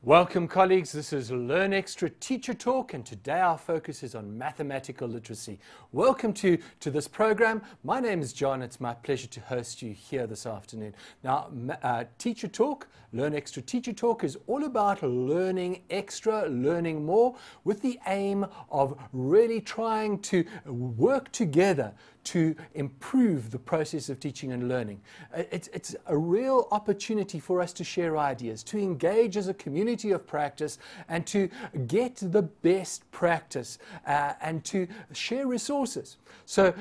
Welcome colleagues, this is Learn Extra Teacher Talk, and today our focus is on mathematical literacy. Welcome to this program. My name is John. It's my pleasure to host you here this afternoon. Now, Teacher Talk, Learn Extra Teacher Talk is all about learning extra, learning more, with the aim of really trying to work together to improve the process of teaching and learning. It's a real opportunity for us to share ideas, to engage as a community of practice, and to get the best practice and to share resources. So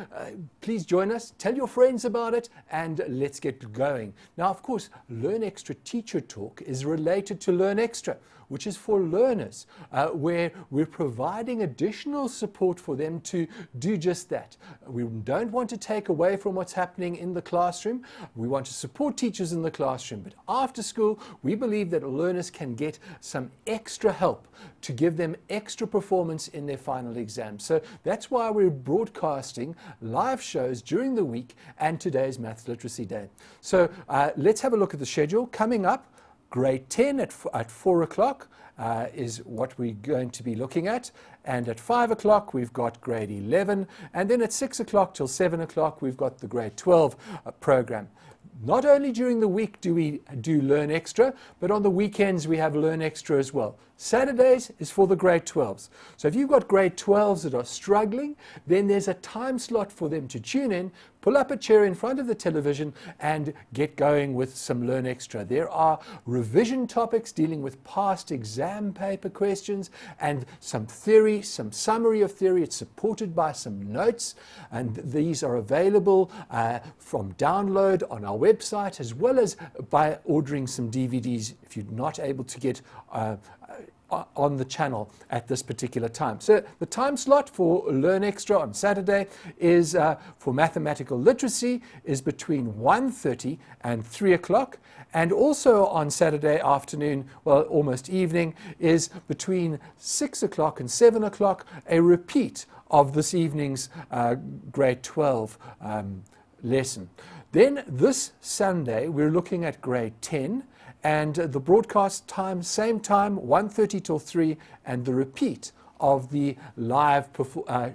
please join us, tell your friends about it, and let's get going. Now, of course, Learn Extra Teacher Talk is related to Learn Extra, which is for learners, where we're providing additional support for them to do just that. We don't want to take away from what's happening in the classroom. We want to support teachers in the classroom, but after school, we believe that learners can get some extra help to give them extra performance in their final exam. So that's why we're broadcasting live shows during the week and today's Maths Literacy Day. So let's have a look at the schedule. Coming up, Grade 10 at 4 o'clock is what we're going to be looking at. And at 5 o'clock, we've got Grade 11. And then at 6 o'clock till 7 o'clock, we've got the Grade 12 program. Not only during the week do we do Learn Extra, but on the weekends we have Learn Extra as well. Saturdays is for the Grade 12s. So if you've got Grade 12s that are struggling, then there's a time slot for them to tune in, pull up a chair in front of the television, and get going with some Learn Extra. There are revision topics dealing with past exam paper questions and some theory, some summary of theory. It's supported by some notes, and these are available from download on our website, as well as by ordering some DVDs if you're not able to get on the channel at this particular time. So the time slot for Learn Extra on Saturday is for mathematical literacy is between 1:30 and 3 o'clock, and also on Saturday afternoon, well, almost evening, is between 6 o'clock and 7 o'clock, a repeat of this evening's Grade 12 lesson. Then this Sunday we're looking at Grade 10, and the broadcast time, same time, 1:30 till 3, and the repeat of the live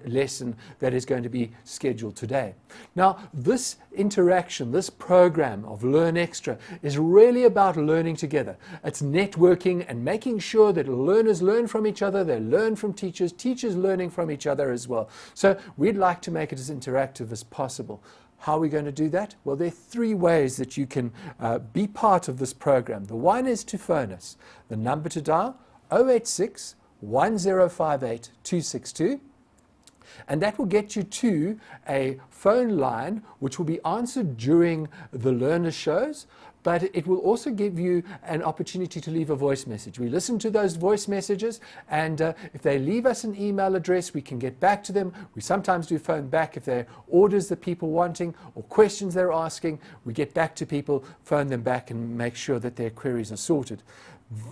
lesson that is going to be scheduled today. Now, this interaction, this program of Learn Extra is really about learning together. It's networking and making sure that learners learn from each other, they learn from teachers, teachers learning from each other as well. So we'd like to make it as interactive as possible. How are we going to do that? Well, there are three ways that you can be part of this program. The one is to phone us. The number to dial, 086 1058 262. And that will get you to a phone line which will be answered during the learner shows, but it will also give you an opportunity to leave a voice message. We listen to those voice messages, and if they leave us an email address, we can get back to them. We sometimes do phone back if there are orders that people are wanting or questions they're asking. We get back to people, phone them back, and make sure that their queries are sorted.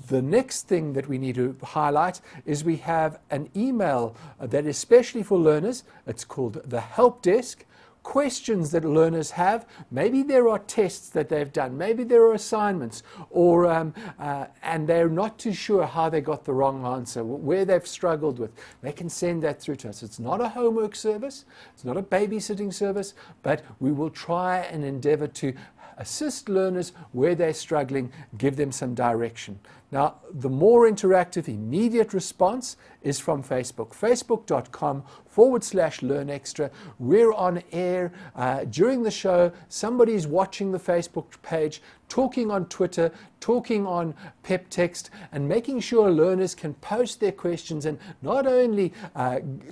The next thing that we need to highlight is we have an email that is specially for learners. It's called the Help Desk. Questions that learners have, maybe there are tests that they've done, maybe there are assignments, or and they're not too sure how they got the wrong answer, where they've struggled with. They can send that through to us. It's not a homework service, it's not a babysitting service, but we will try and endeavor to assist learners where they're struggling, give them some direction. Now, the more interactive, immediate response is from Facebook, facebook.com/Learn Extra. We're on air during the show. Somebody's watching the Facebook page, talking on Twitter, talking on Pep Text, and making sure learners can post their questions and not only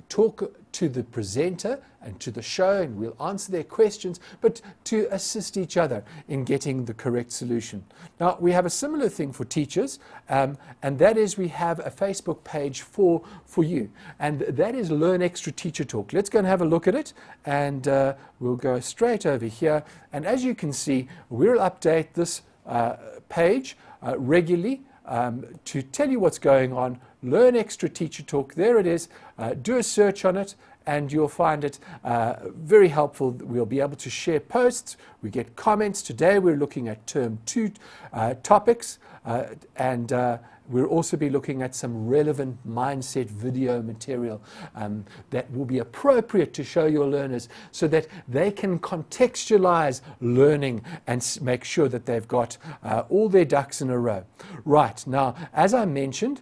talk to the presenter and to the show, and we'll answer their questions, but to assist each other in getting the correct solution. Now, we have a similar thing for teachers, and that is we have a Facebook page for you, and that is Learn Extra Teacher Talk. Let's go and have a look at it, and we'll go straight over here. And as you can see, we'll update this page regularly to tell you what's going on. Learn Extra Teacher Talk, there it is. Do a search on it, and you'll find it very helpful. We'll be able to share posts. We get comments. Today we're looking at Term 2 topics, and we'll also be looking at some relevant mindset video material that will be appropriate to show your learners so that they can contextualize learning and make sure that they've got all their ducks in a row. Right, now, as I mentioned,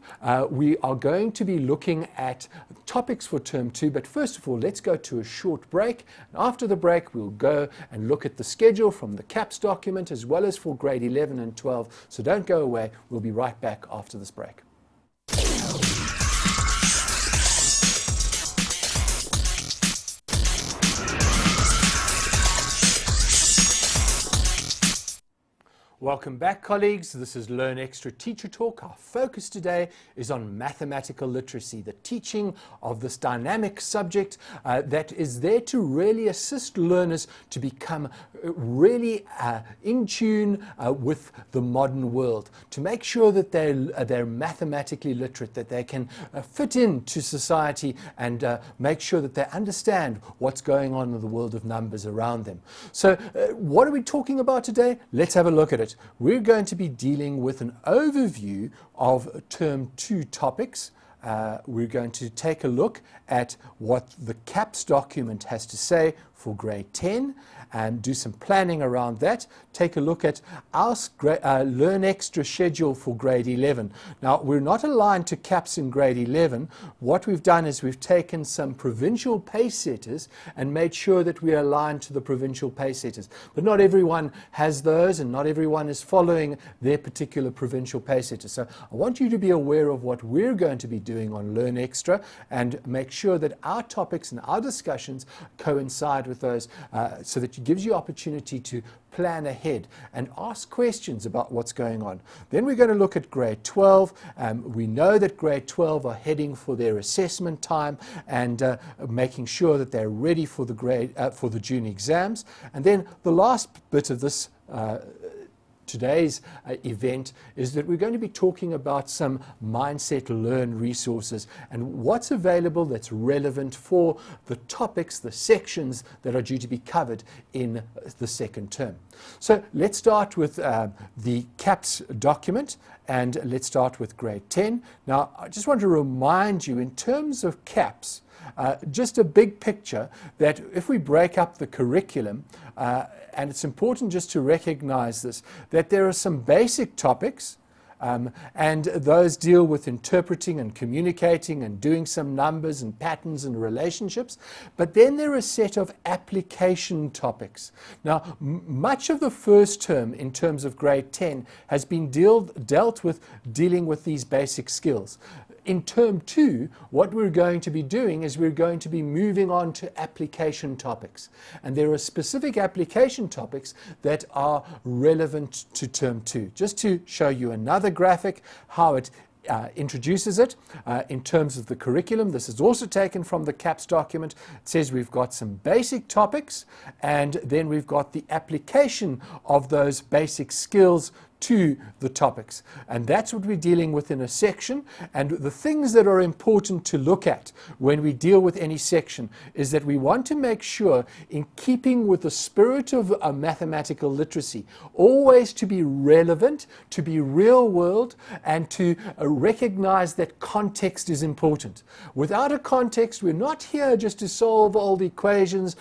we are going to be looking at topics for Term 2, but first of all, let's go to a short break. And after the break, we'll go and look at the schedule from the CAPS document as well as for grade 11 and 12. So don't go away. We'll be right back after this break. Welcome back, colleagues. This is Learn Extra Teacher Talk. Our focus today is on mathematical literacy, the teaching of this dynamic subject that is there to really assist learners to become really in tune with the modern world, to make sure that they're mathematically literate, that they can fit into society and make sure that they understand what's going on in the world of numbers around them. So what are we talking about today? Let's have a look at it. We're going to be dealing with an overview of Term 2 topics. We're going to take a look at what the CAPS document has to say for grade 10 and do some planning around that. Take a look at our Learn Extra schedule for grade 11. Now, we're not aligned to CAPS in grade 11. What we've done is we've taken some provincial pace setters and made sure that we're aligned to the provincial pace setters. But not everyone has those and not everyone is following their particular provincial pace setters. So I want you to be aware of what we're going to be doing on Learn Extra and make sure that our topics and our discussions coincide with those so that it gives you opportunity to plan ahead and ask questions about what's going on. Then we're going to look at grade 12. We know that grade 12 are heading for their assessment time and making sure that they're ready for the June exams. And then the last bit of this today's event is that we're going to be talking about some Mindset Learn resources and what's available that's relevant for the topics, the sections that are due to be covered in the second term. So let's start with the CAPS document and let's start with grade 10. Now, I just want to remind you in terms of CAPS, just a big picture that if we break up the curriculum, and it's important just to recognize this, that there are some basic topics and those deal with interpreting and communicating and doing some numbers and patterns and relationships. But then there are a set of application topics. Now, much of the first term in terms of grade 10 has been dealt with dealing with these basic skills. In Term 2, what we're going to be doing is we're going to be moving on to application topics. And there are specific application topics that are relevant to Term 2. Just to show you another graphic, how it introduces it in terms of the curriculum. This is also taken from the CAPS document. It says we've got some basic topics and then we've got the application of those basic skills to the topics. And that's what we're dealing with in a section. And the things that are important to look at when we deal with any section is that we want to make sure, in keeping with the spirit of mathematical literacy, always to be relevant, to be real world, and to recognize that context is important. Without a context, we're not here just to solve all the equations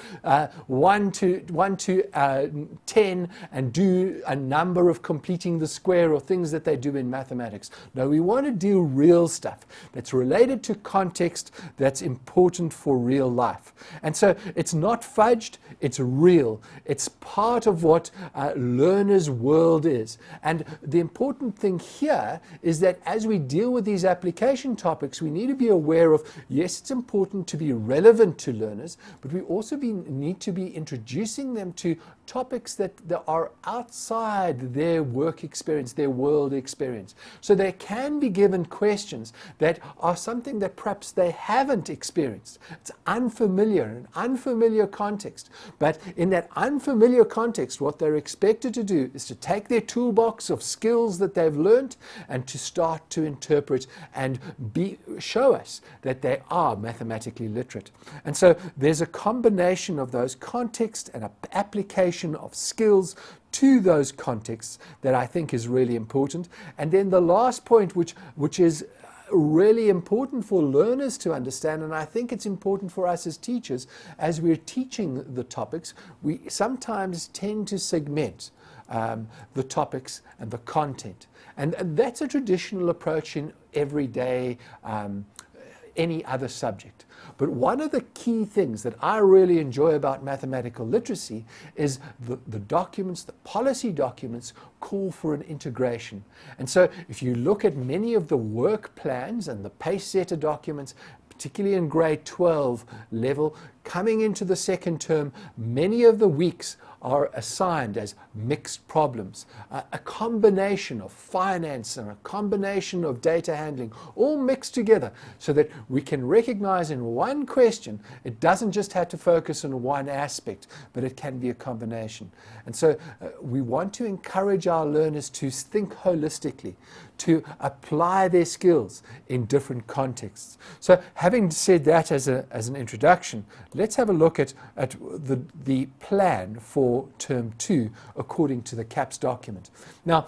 1 to 10 and do a number of completing the square or things that they do in mathematics. No, we want to do real stuff that's related to context, that's important for real life. And so it's not fudged, it's real. It's part of what learners' world is. And the important thing here is that as we deal with these application topics, we need to be aware of, yes, it's important to be relevant to learners, but we also need to be introducing them to topics that are outside their work experience, their world experience. So they can be given questions that are something that perhaps they haven't experienced. It's unfamiliar, an unfamiliar context. But in that unfamiliar context, what they're expected to do is to take their toolbox of skills that they've learned and to start to interpret and show us that they are mathematically literate. And so there's a combination of those context and application of skills to those contexts that I think is really important. And then the last point, which is really important for learners to understand, and I think it's important for us as teachers, as we're teaching the topics, we sometimes tend to segment the topics and the content. And that's a traditional approach in everyday, any other subject. But one of the key things that I really enjoy about mathematical literacy is the documents, the policy documents, call for an integration. And so if you look at many of the work plans and the pace setter documents, particularly in grade 12 level, coming into the second term, many of the weeks are assigned as mixed problems, a combination of finance and a combination of data handling, all mixed together so that we can recognize in one question, it doesn't just have to focus on one aspect, but it can be a combination. And so we want to encourage our learners to think holistically, to apply their skills in different contexts. So having said that as an introduction, let's have a look at the plan for term 2 according to the CAPS document. Now,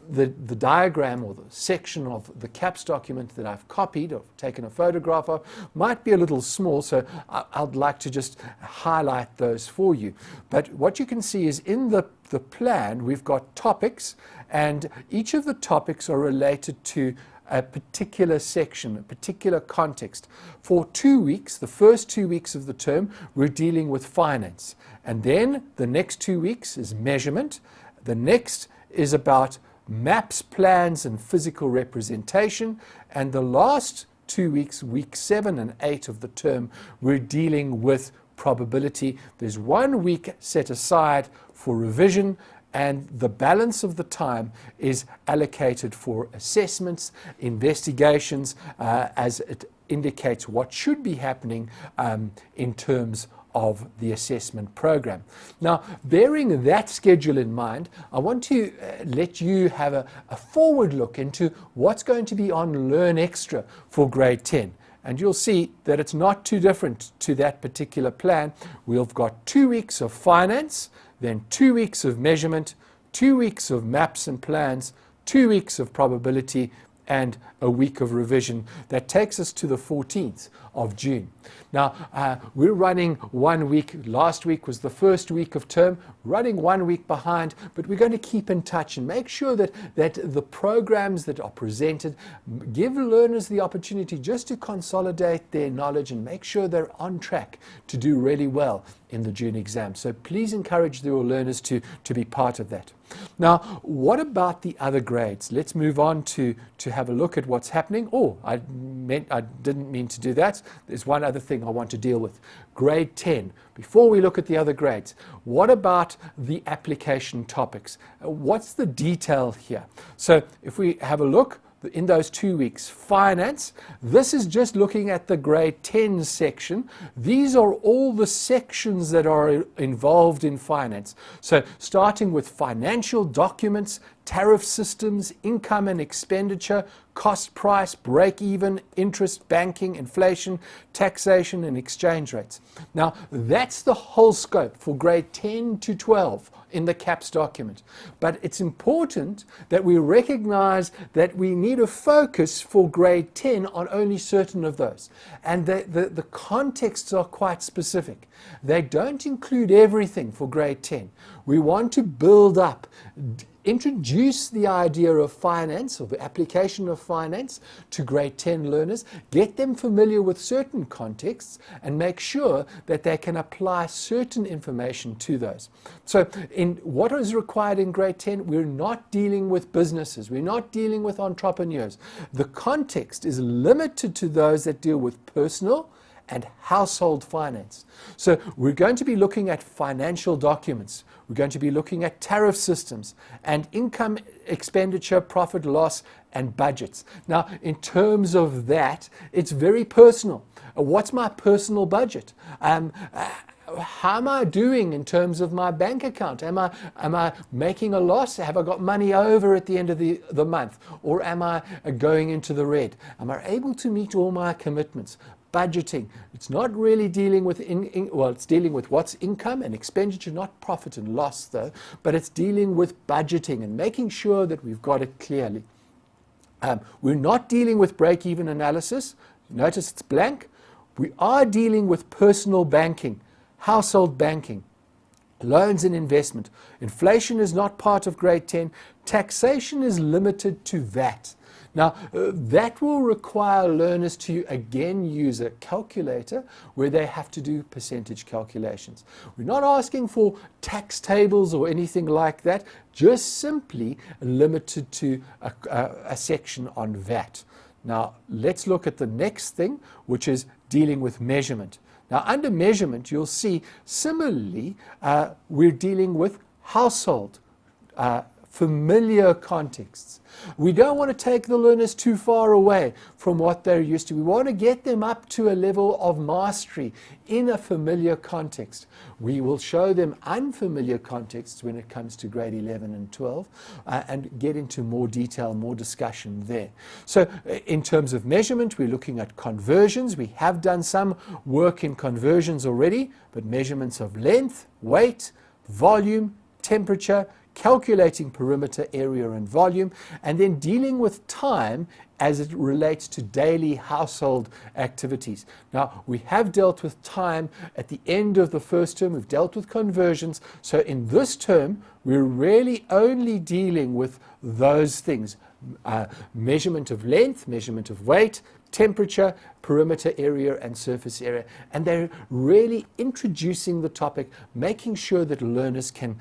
the diagram or the section of the CAPS document that I've copied or taken a photograph of might be a little small, so I'd like to just highlight those for you. But what you can see is in the plan, we've got topics, and each of the topics are related to a particular section, a particular context. For 2 weeks, the first 2 weeks of the term, we're dealing with finance. And then the next 2 weeks is measurement. The next is about maps, plans, and physical representation. And the last 2 weeks, week 7 and 8 of the term, we're dealing with probability. There's 1 week set aside for revision, and the balance of the time is allocated for assessments, investigations, as it indicates what should be happening in terms of the assessment program. Now, bearing that schedule in mind, I want to let you have a forward look into what's going to be on Learn Extra for grade 10. And you'll see that it's not too different to that particular plan. We've got 2 weeks of finance, then 2 weeks of measurement, 2 weeks of maps and plans, 2 weeks of probability, and a week of revision. That takes us to the 14th of June. Now, we're running 1 week. Last week was the first week of term, running 1 week behind, but we're going to keep in touch and make sure that the programs that are presented give learners the opportunity just to consolidate their knowledge and make sure they're on track to do really well in the June exam. So please encourage your learners to be part of that. Now, what about the other grades? Let's move on to have a look at what's happening. Oh, I didn't mean to do that. There's one other thing I want to deal with. Grade 10. Before we look at the other grades, what about the application topics? What's the detail here? So if we have a look, in those 2 weeks, finance, this is just looking at the grade 10 section. These are all the sections that are involved in finance. So starting with financial documents, tariff systems, income and expenditure, cost price, break even, interest, banking, inflation, taxation, and exchange rates. Now, that's the whole scope for grade 10 to 12 in the CAPS document. But it's important that we recognize that we need a focus for grade 10 on only certain of those. And the contexts are quite specific. They don't include everything for grade 10. We want to build up, introduce the idea of finance or the application of finance to grade 10 learners, get them familiar with certain contexts, and make sure that they can apply certain information to those. So in what is required in grade 10, we're not dealing with businesses, we're not dealing with entrepreneurs. The context is limited to those that deal with personal and household finance. So we're going to be looking at financial documents. We're going to be looking at tariff systems and income, expenditure, profit, loss, and budgets. Now, in terms of that, it's very personal. What's my personal budget? How am I doing in terms of my bank account? Am I making a loss? Have I got money over at the end of the month? Or am I going into the red? Am I able to meet all my commitments? budgeting. It's not really dealing with, well, it's dealing with what's income and expenditure, not profit and loss though, but it's dealing with budgeting and making sure that we've got it clearly. We're not dealing with break-even analysis. Notice it's blank. We are dealing with personal banking, household banking, loans and investment. Inflation is not part of grade 10. Taxation is limited to VAT. Now, that will require learners to again use a calculator where they have to do percentage calculations. We're not asking for tax tables or anything like that, just simply limited to a section on VAT. Now, let's look at the next thing, which is dealing with measurement. Now, under measurement, you'll see similarly, we're dealing with household, familiar contexts. We don't want to take the learners too far away from what they're used to. We want to get them up to a level of mastery in a familiar context. We will show them unfamiliar contexts when it comes to grade 11 and 12 and get into more detail, more discussion there. So in terms of measurement, we're looking at conversions. We have done some work in conversions already, but measurements of length, weight, volume, temperature, calculating perimeter, area and volume, and then dealing with time as it relates to daily household activities. Now, we have dealt with time at the end of the first term. We've dealt with conversions. So in this term, we're really only dealing with those things. Measurement of length, measurement of weight, temperature, perimeter area and surface area, and they're really introducing the topic, making sure that learners can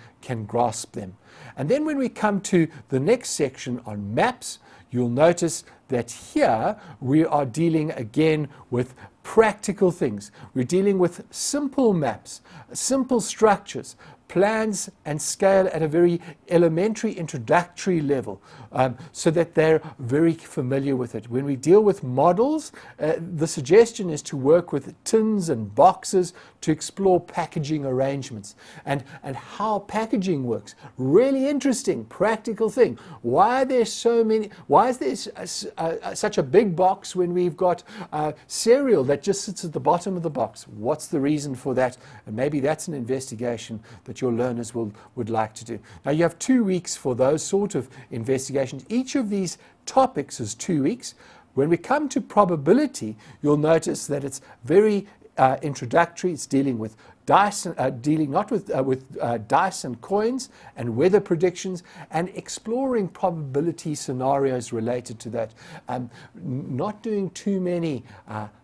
grasp them. And then when we come to the next section on maps, you'll notice that here we are dealing again with practical things. We're dealing with simple maps, simple structures, plans and scale at a very elementary introductory level, so that they're very familiar with it. When we deal with models, the suggestion is to work with tins and boxes to explore packaging arrangements and how packaging works. Really interesting, practical thing. Why are there so many? Why is there such a big box when we've got cereal that just sits at the bottom of the box? What's the reason for that? And maybe that's an investigation that your learners would like to do. Now, you have 2 weeks for those sort of investigations. Each of these topics is 2 weeks. When we come to probability, you'll notice that it's very introductory. It's dealing with dice, dealing not with dice and coins and weather predictions, and exploring probability scenarios related to that. Not doing too many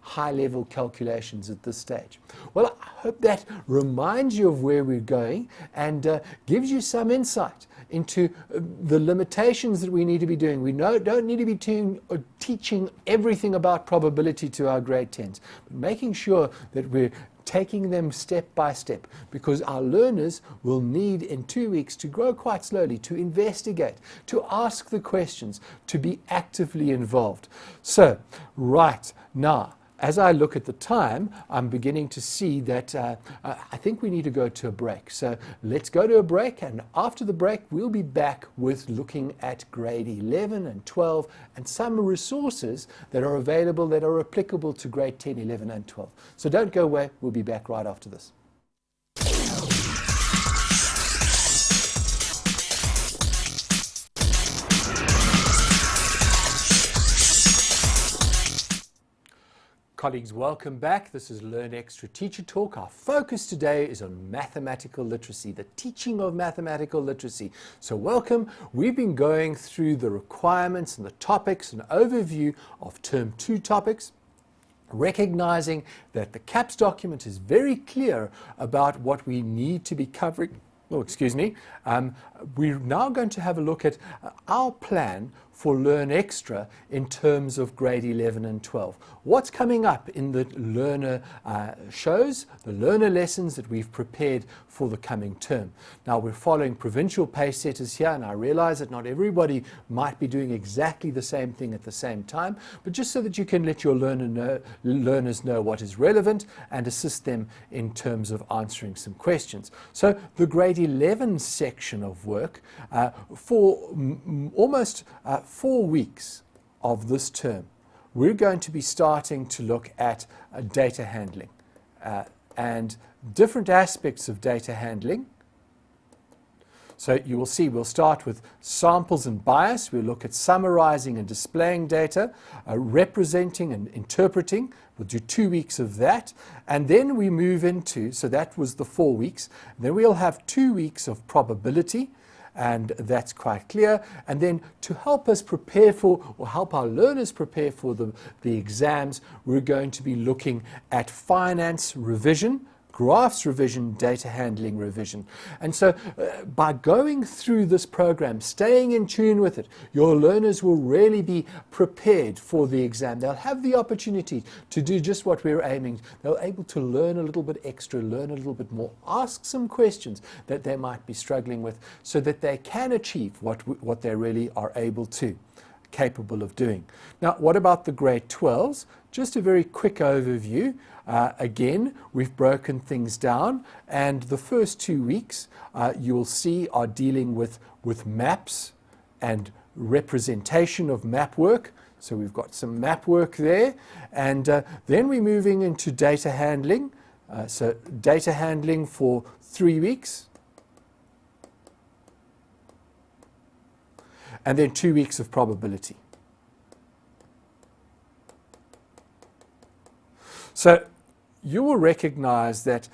high-level calculations at this stage. Well, I hope that reminds you of where we're going and gives you some insight into the limitations that we need to be doing. We don't need to be teaching everything about probability to our grade 10s, but making sure that we're taking them step by step, because our learners will need in 2 weeks to grow quite slowly, to investigate, to ask the questions, to be actively involved. So, right now, as I look at the time, I'm beginning to see that I think we need to go to a break. So let's go to a break, and after the break, we'll be back with looking at grade 11 and 12 and some resources that are available that are applicable to grade 10, 11 and 12. So don't go away. We'll be back right after this. Colleagues, welcome back. This is Learn Extra Teacher Talk. Our focus today is on mathematical literacy, the teaching of mathematical literacy. So welcome. We've been going through the requirements and the topics and overview of Term 2 topics, recognizing that the CAPS document is very clear about what we need to be covering. Oh, excuse me. We're now going to have a look at our plan for Learn Extra in terms of grade 11 and 12. What's coming up in the learner shows, the learner lessons that we've prepared for the coming term. Now, we're following provincial pace setters here, and I realize that not everybody might be doing exactly the same thing at the same time, but just so that you can let your learners know what is relevant and assist them in terms of answering some questions. So the grade 11 section of work for almost 4 weeks of this term we're going to be starting to look at data handling and different aspects of data handling. So you will see we'll start with samples and bias. We'll look at summarizing and displaying data, representing and interpreting. We'll do 2 weeks of that. And then we move into, so that was the 4 weeks. Then we'll have 2 weeks of probability, and that's quite clear. And then to help us prepare for, or help our learners prepare for the exams, we're going to be looking at finance revision, graphs revision, data handling revision. And so by going through this program, staying in tune with it, your learners will really be prepared for the exam. They'll have the opportunity to do just what we're aiming. They'll be able to learn a little bit extra, learn a little bit more, ask some questions that they might be struggling with so that they can achieve what they really are capable of doing. Now, what about the grade 12s? Just a very quick overview. Again, we've broken things down, and the first 2 weeks you will see are dealing with maps and representation of map work. So we've got some map work there, and then we're moving into data handling. So data handling for 3 weeks, and then 2 weeks of probability. So you will recognize that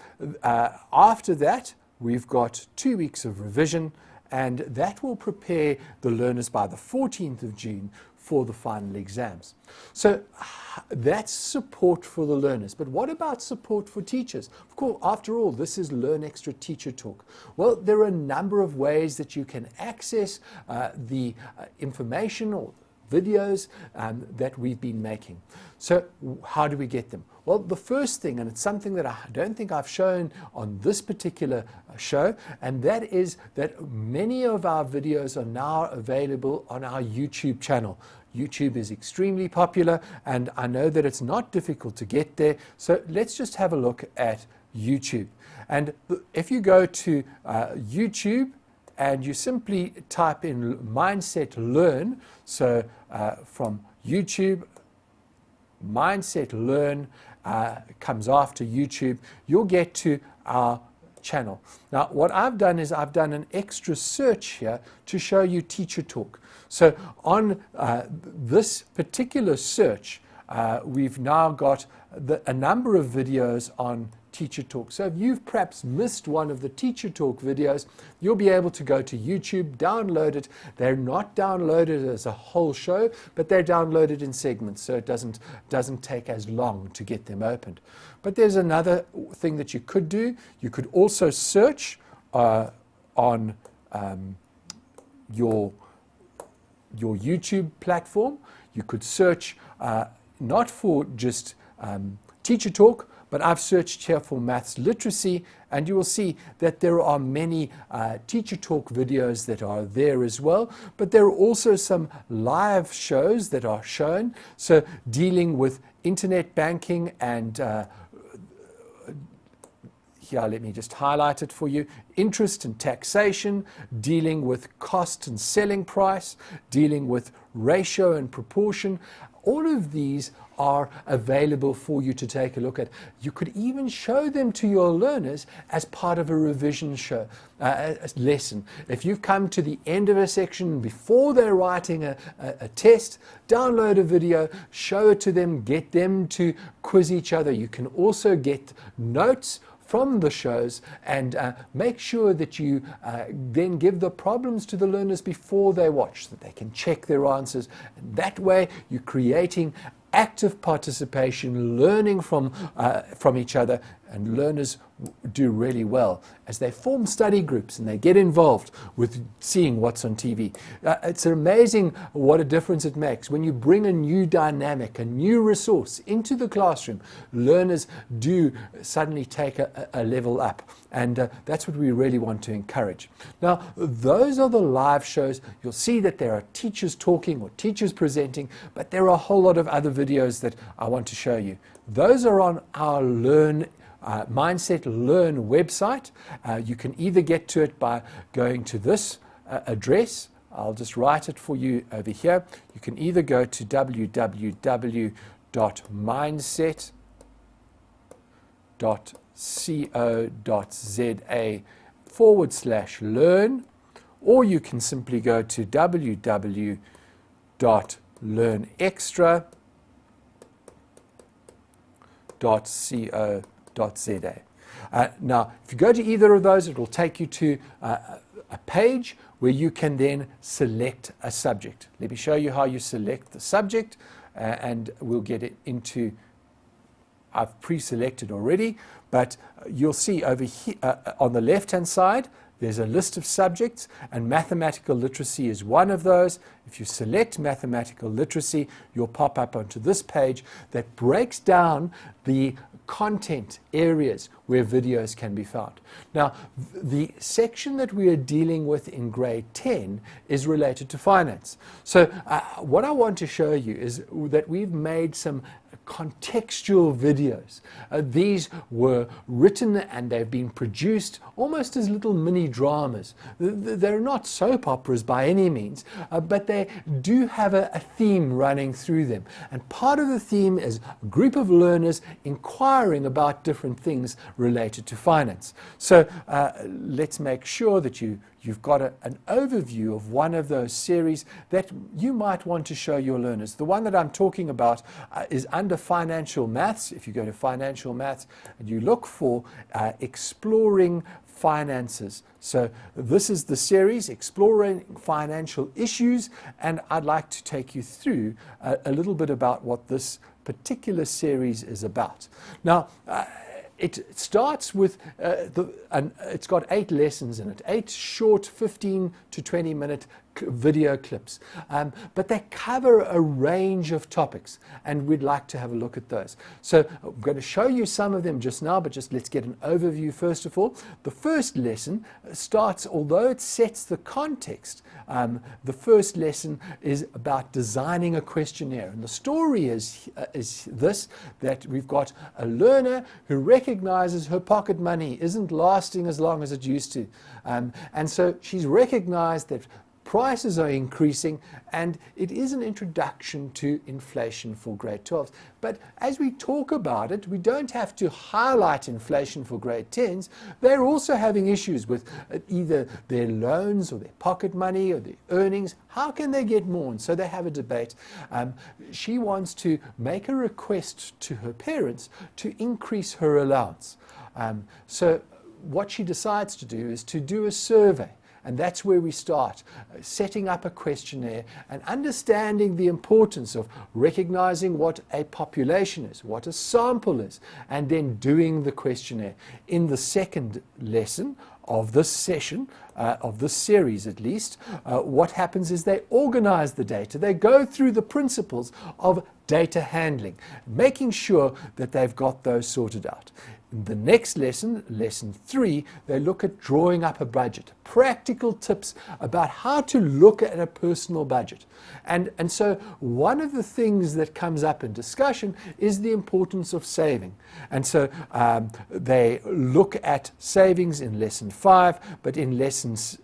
after that, we've got 2 weeks of revision, and that will prepare the learners by the 14th of June for the final exams. So that's support for the learners. But what about support for teachers? Of course, after all, this is Learn Extra Teacher Talk. Well, there are a number of ways that you can access the information or videos that we've been making. So how do we get them? Well, the first thing, and it's something that I don't think I've shown on this particular show, and that is that many of our videos are now available on our YouTube channel. YouTube is extremely popular, and I know that it's not difficult to get there. So let's just have a look at YouTube. And if you go to YouTube, and you simply type in Mindset Learn, so from YouTube, Mindset Learn comes after YouTube, you'll get to our channel. Now, what I've done is I've done an extra search here to show you Teacher Talk. So on this particular search, we've now got a number of videos on Teacher Talk. So if you've perhaps missed one of the Teacher Talk videos, you'll be able to go to YouTube, download it. They're not downloaded as a whole show, but they're downloaded in segments, so it doesn't take as long to get them opened. But there's another thing that you could do. You could also search on your YouTube platform. You could search not for just Teacher Talk, but I've searched here for maths literacy, and you will see that there are many Teacher Talk videos that are there as well. But there are also some live shows that are shown, so dealing with internet banking and here, let me just highlight it for you. Interest and taxation, dealing with cost and selling price, dealing with ratio and proportion. All of these are available for you to take a look at. You could even show them to your learners as part of a revision show, lesson. If you've come to the end of a section before they're writing a test, download a video, show it to them, get them to quiz each other. You can also get notes from the shows and make sure that you then give the problems to the learners before they watch, so that they can check their answers. And that way you're creating active participation, learning from each other, and learners do really well as they form study groups and they get involved with seeing what's on TV. It's amazing what a difference it makes when you bring a new dynamic, a new resource into the classroom. Learners do suddenly take a level up, and that's what we really want to encourage. Now, those are the live shows. You'll see that there are teachers talking or teachers presenting, but there are a whole lot of other videos that I want to show you. Those are on our Mindset Learn website. You can either get to it by going to this address, I'll just write it for you over here. You can either go to www.mindset.co.za/learn, or you can simply go to www.learnextra.co.za. Now, if you go to either of those, it will take you to a page where you can then select a subject. Let me show you how you select the subject, and we'll get it into, I've pre-selected already, but you'll see over here on the left-hand side, there's a list of subjects, and mathematical literacy is one of those. If you select mathematical literacy, you'll pop up onto this page that breaks down the content areas where videos can be found. Now, the section that we are dealing with in grade 10 is related to finance. So what I want to show you is that we've made some contextual videos. These were written and they've been produced almost as little mini dramas. They're not soap operas by any means, but they do have a theme running through them. And part of the theme is a group of learners inquiring about different things related to finance. So let's make sure that you've got an overview of one of those series that you might want to show your learners. The one that I'm talking about is under Financial Maths. If you go to Financial Maths and you look for Exploring Finances. So this is the series, Exploring Financial Issues, and I'd like to take you through a little bit about what this particular series is about. Now, it starts with, it's got 8 lessons in it, 8 short 15 to 20 minute video clips, but they cover a range of topics, and we'd like to have a look at those. So I'm going to show you some of them just now, but just let's get an overview first of all. The first lesson starts, although it sets the context, the first lesson is about designing a questionnaire, and the story is this, that we've got a learner who recognizes her pocket money isn't lasting as long as it used to, and so she's recognized that prices are increasing, and it is an introduction to inflation for grade 12s. But as we talk about it, we don't have to highlight inflation for grade 10s. They're also having issues with either their loans or their pocket money or their earnings. How can they get more? And so they have a debate. She wants to make a request to her parents to increase her allowance. So what she decides to do is to do a survey. And that's where we start, setting up a questionnaire and understanding the importance of recognizing what a population is, what a sample is, and then doing the questionnaire. In the second lesson of this session, of this series at least, what happens is they organize the data. They go through the principles of data handling, making sure that they've got those sorted out. In the next lesson, lesson 3, they look at drawing up a budget, practical tips about how to look at a personal budget. And so one of the things that comes up in discussion is the importance of saving. And so they look at savings in lesson 5, but in lessons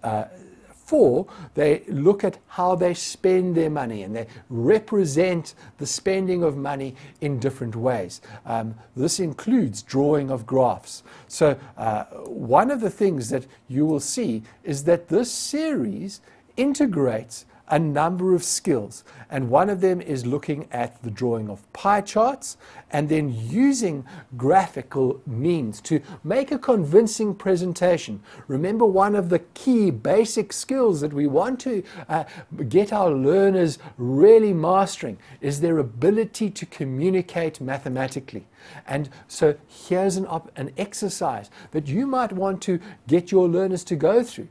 4, they look at how they spend their money, and they represent the spending of money in different ways. This includes drawing of graphs. So one of the things that you will see is that this series integrates a number of skills, and one of them is looking at the drawing of pie charts and then using graphical means to make a convincing presentation. Remember, one of the key basic skills that we want to get our learners really mastering is their ability to communicate mathematically. And so here's an exercise that you might want to get your learners to go through.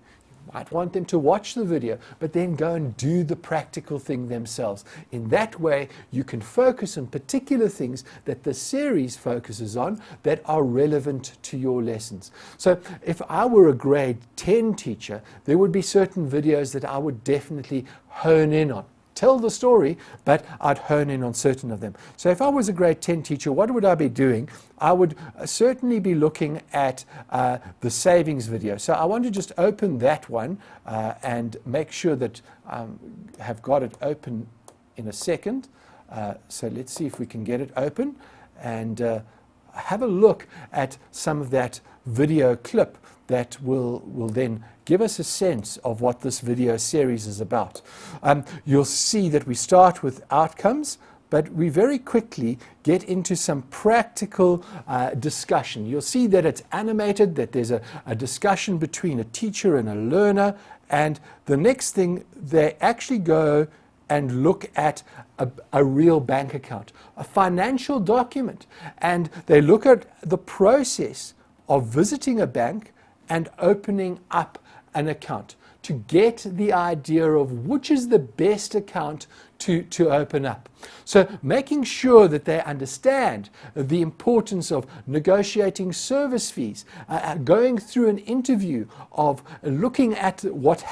I'd want them to watch the video, but then go and do the practical thing themselves. In that way, you can focus on particular things that the series focuses on that are relevant to your lessons. So if I were a grade 10 teacher, there would be certain videos that I would definitely hone in on. tell the story, but I'd hone in on certain of them. So if I was a grade 10 teacher, what would I be doing? I would certainly be looking at the savings video. So I want to just open that one and make sure that I have got it open in a second. So let's see if we can get it open and have a look at some of that video clip that will then give us a sense of what this video series is about. You'll see that we start with outcomes, but we very quickly get into some practical discussion. You'll see that it's animated, that there's a discussion between a teacher and a learner, and the next thing, they actually go and look at a real bank account, a financial document, and they look at the process of visiting a bank and opening up an account to get the idea of which is the best account to open up. So making sure that they understand the importance of negotiating service fees, going through an interview, of looking at what's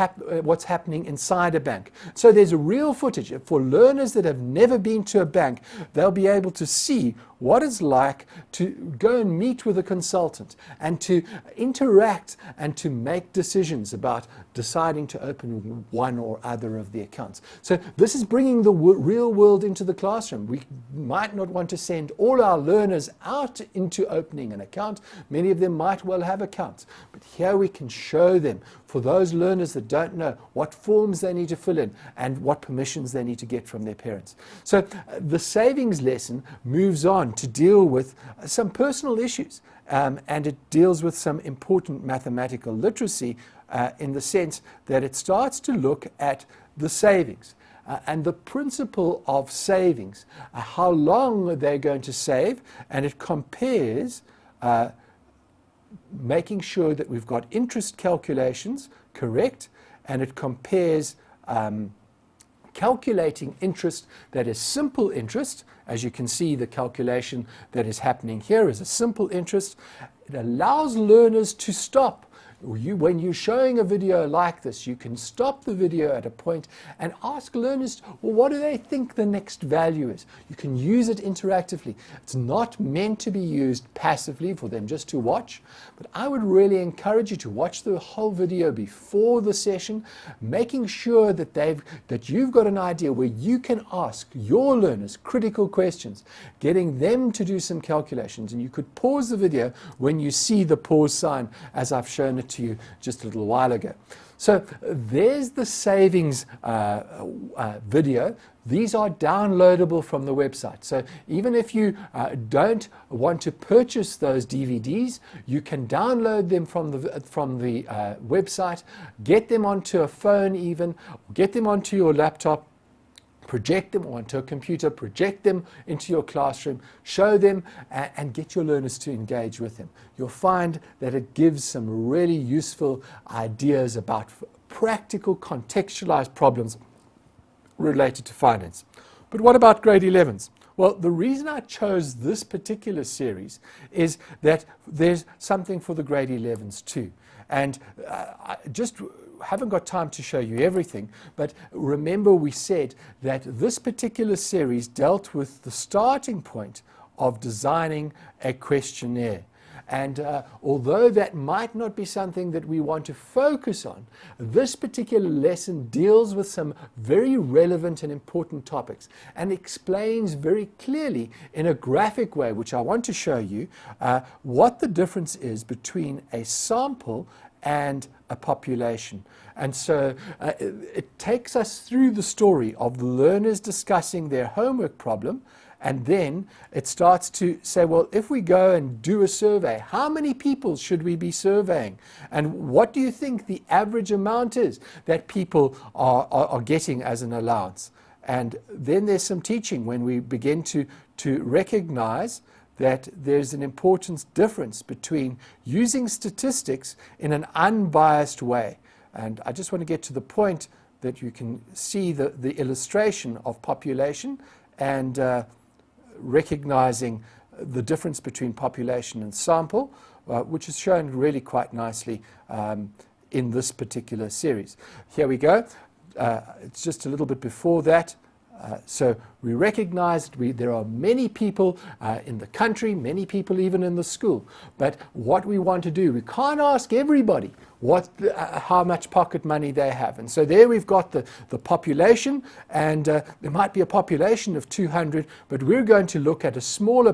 happening inside a bank. So there's a real footage. For learners that have never been to a bank, they'll be able to see what it's like to go and meet with a consultant and to interact and to make decisions about deciding to open one or other of the accounts. So this is bringing the real world into the classroom. We might not want to send all our learners out into opening an account. Many of them might well have accounts. But here we can show them, for those learners that don't know, what forms they need to fill in and what permissions they need to get from their parents. So the savings lesson moves on to deal with some personal issues, and it deals with some important mathematical literacy in the sense that it starts to look at the savings. And the principle of savings, how long they're going to save, and it compares making sure that we've got interest calculations correct, and it compares calculating interest that is simple interest. As you can see, the calculation that is happening here is a simple interest. It allows learners to stop. When you're showing a video like this, you can stop the video at a point and ask learners, well, what do they think the next value is? You can use it interactively. It's not meant to be used passively for them just to watch, but I would really encourage you to watch the whole video before the session, making sure that you've got an idea where you can ask your learners critical questions, getting them to do some calculations, and you could pause the video when you see the pause sign, as I've shown it to you just a little while ago. So there's the savings video. These are downloadable from the website. So even if you don't want to purchase those DVDs, you can download them from the website, get them onto a phone even, get them onto your laptop, project them onto a computer, project them into your classroom, show them, and get your learners to engage with them. You'll find that it gives some really useful ideas about practical, contextualized problems related to finance. But what about grade 11s? Well, the reason I chose this particular series is that there's something for the grade 11s too. And I just haven't got time to show you everything, but remember we said that this particular series dealt with the starting point of designing a questionnaire. And although that might not be something that we want to focus on, this particular lesson deals with some very relevant and important topics and explains very clearly in a graphic way, which I want to show you, what the difference is between a sample and a population. And so it takes us through the story of the learners discussing their homework problem, and then it starts to say, well, if we go and do a survey, how many people should we be surveying? And what do you think the average amount is that people are getting as an allowance? And then there's some teaching when we begin to recognize that there's an important difference between using statistics in an unbiased way. And I just want to get to the point that you can see the illustration of population and recognizing the difference between population and sample, which is shown really quite nicely in this particular series. Here we go. it's just a little bit before that. So we recognize that there are many people in the country, many people even in the school. But what we want to do, we can't ask everybody how much pocket money they have. And so there we've got the population, and there might be a population of 200, but we're going to look at a smaller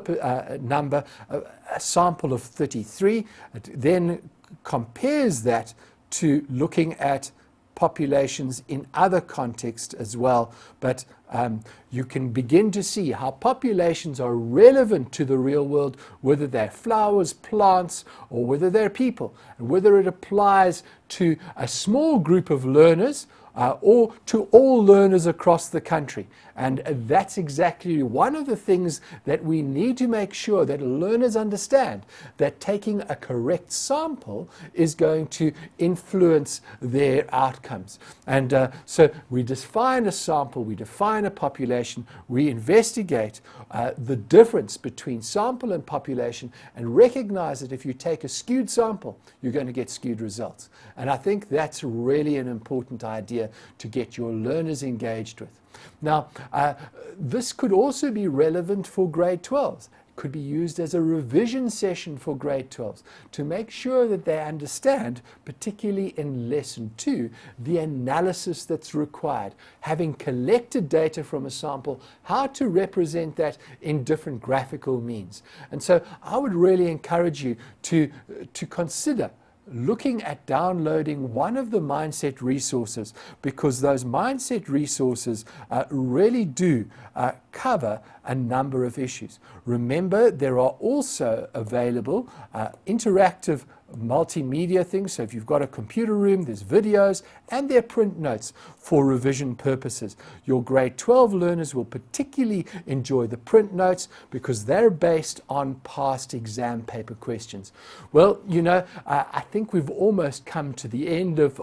number, a sample of 33. It then compares that to looking at populations in other contexts as well. But you can begin to see how populations are relevant to the real world, whether they're flowers, plants, or whether they're people, and whether it applies to a small group of learners or to all learners across the country. And that's exactly one of the things that we need to make sure that learners understand, that taking a correct sample is going to influence their outcomes. And so we define a sample, we define a population, we investigate the difference between sample and population, and recognize that if you take a skewed sample, you're going to get skewed results. And I think that's really an important idea to get your learners engaged with. Now, this could also be relevant for grade 12s. It could be used as a revision session for grade 12s to make sure that they understand, particularly in lesson 2, the analysis that's required. Having collected data from a sample, how to represent that in different graphical means. And so I would really encourage you to consider looking at downloading one of the Mindset resources, because those Mindset resources really do cover a number of issues. Remember, there are also available interactive multimedia things. So if you've got a computer room, there's videos and there are print notes for revision purposes. Your grade 12 learners will particularly enjoy the print notes because they're based on past exam paper questions. Well, you know, I think we've almost come to the end of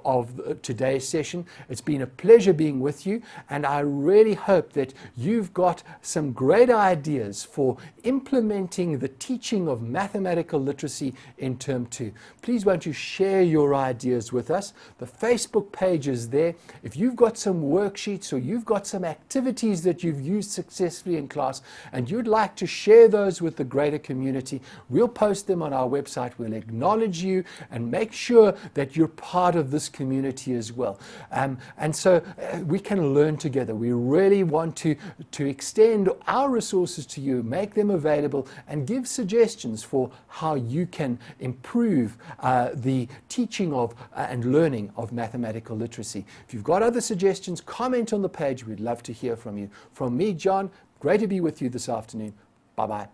today's session. It's been a pleasure being with you, and I really hope that you've got some great ideas for implementing the teaching of mathematical literacy in term 2. Please won't you share your ideas with us. The Facebook page is there. If you've got some worksheets or you've got some activities that you've used successfully in class and you'd like to share those with the greater community, we'll post them on our website. We'll acknowledge you and make sure that you're part of this community as well. And so we can learn together. We really want to extend our resources to you, make them available, and give suggestions for how you can improve the teaching of and learning of mathematical literacy. If you've got other suggestions, comment on the page. We'd love to hear from you. From me, John, great to be with you this afternoon. Bye-bye.